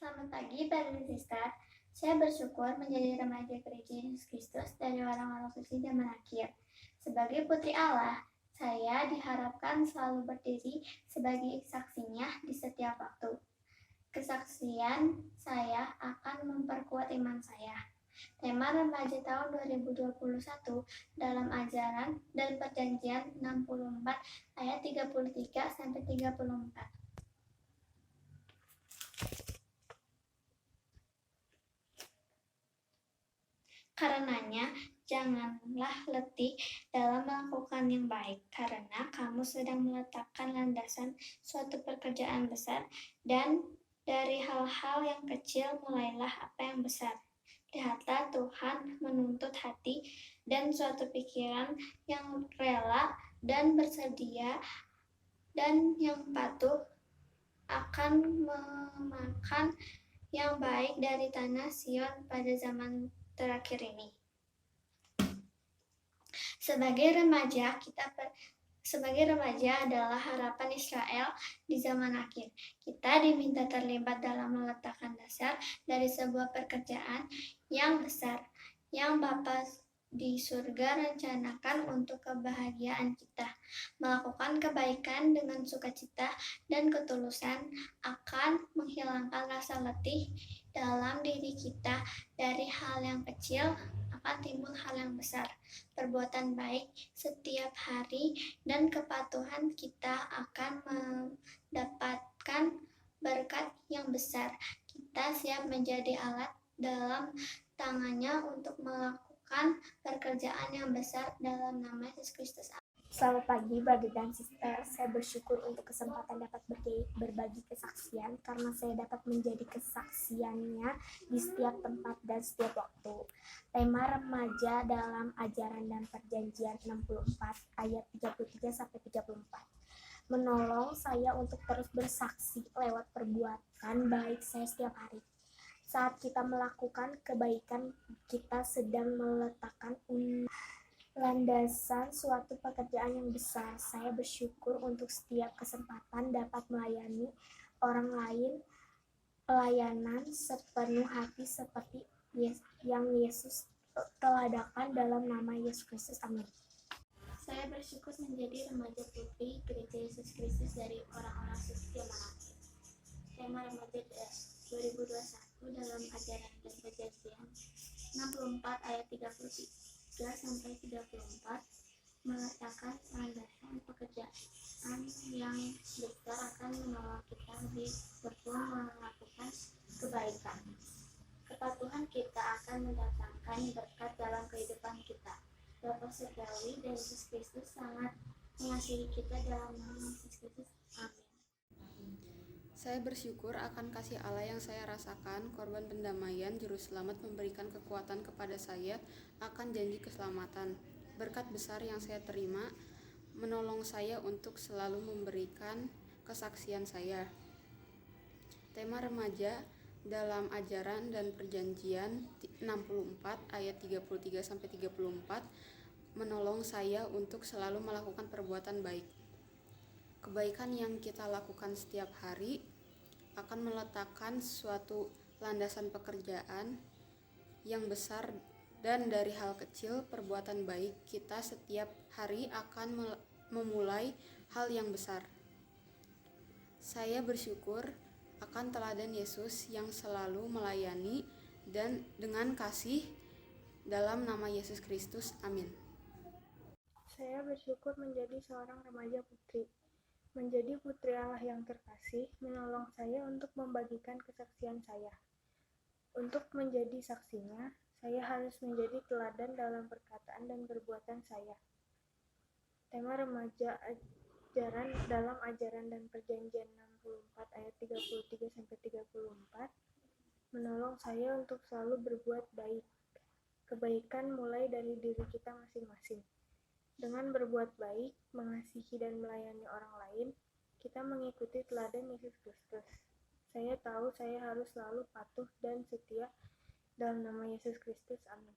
Selamat pagi, Brother and Sister. Saya bersyukur menjadi remaja gereja Yesus Kristus dari orang-orang suci zaman akhir. Sebagai putri Allah, saya diharapkan selalu berdiri sebagai saksinya di setiap waktu. Kesaksian saya akan memperkuat iman saya. Tema remaja tahun 2021 dalam ajaran dan perjanjian 64 ayat 33-34. Karenanya, janganlah letih dalam melakukan yang baik, karena kamu sedang meletakkan landasan suatu pekerjaan besar, dan dari hal-hal yang kecil mulailah apa yang besar. Lihatlah, Tuhan menuntut hati dan suatu pikiran yang rela dan bersedia dan yang patuh akan memakan yang baik dari tanah Sion pada zaman terakhir ini. Sebagai remaja adalah harapan Israel di zaman akhir. Kita diminta terlibat dalam meletakkan dasar dari sebuah pekerjaan yang besar, yang Bapa di surga rencanakan untuk kebahagiaan kita. Melakukan kebaikan dengan sukacita dan ketulusan akan menghilangkan rasa letih dalam diri kita. Dari hal yang kecil akan timbul hal yang besar. Perbuatan baik setiap hari dan kepatuhan kita akan mendapatkan berkat yang besar. Kita siap menjadi alat dalam tangannya untuk melakukan pekerjaan yang besar dalam nama Yesus Kristus. Selamat pagi, Brother dan Sister. Saya bersyukur untuk kesempatan dapat berbagi kesaksian karena saya dapat menjadi kesaksiannya di setiap tempat dan setiap waktu. Tema remaja dalam ajaran dan perjanjian 64 ayat 33-34. Menolong saya untuk terus bersaksi lewat perbuatan baik saya setiap hari. Saat kita melakukan kebaikan, kita sedang meletakkan landasan suatu pekerjaan yang besar. Saya bersyukur untuk setiap kesempatan dapat melayani orang lain, pelayanan sepenuh hati seperti yang Yesus teladakan dalam nama Yesus Kristus. Amin. Saya bersyukur menjadi remaja putri gereja Yesus Kristus dari orang-orang suci zaman akhir. Tema remaja 2021 dalam ajaran dan perjanjian 64 ayat 33-34 meletakkan landasan pekerjaan yang besar akan menolong kita berpeluang melakukan kebaikan. Kepatuhan kita akan mendatangkan berkat dalam kehidupan kita. Bapa Surgawi dan Yesus Kristus sangat mengasihi kita dalam nama Yesus Kristus. Amin. Saya bersyukur akan kasih Allah yang saya rasakan. Korban pendamaian Juru Selamat memberikan kekuatan kepada saya akan janji keselamatan. Berkat besar yang saya terima menolong saya untuk selalu memberikan kesaksian saya. Tema remaja dalam ajaran dan perjanjian 64 ayat 33-34 menolong saya untuk selalu melakukan perbuatan baik. Kebaikan yang kita lakukan setiap hari akan meletakkan suatu landasan pekerjaan yang besar, dan dari hal kecil perbuatan baik kita setiap hari akan memulai hal yang besar. Saya bersyukur akan teladan Yesus yang selalu melayani dan dengan kasih dalam nama Yesus Kristus. Amin. Saya bersyukur menjadi seorang remaja putri. Menjadi putri Allah yang terkasih menolong saya untuk membagikan kesaksian saya. Untuk menjadi saksinya, saya harus menjadi teladan dalam perkataan dan perbuatan saya. Tema remaja ajaran dalam ajaran dan perjanjian 64 ayat 33-34 menolong saya untuk selalu berbuat baik. Kebaikan mulai dari diri kita masing-masing. Dengan berbuat baik, mengasihi dan melayani orang lain, kita mengikuti teladan Yesus Kristus. Saya tahu saya harus selalu patuh dan setia dalam nama Yesus Kristus. Amin.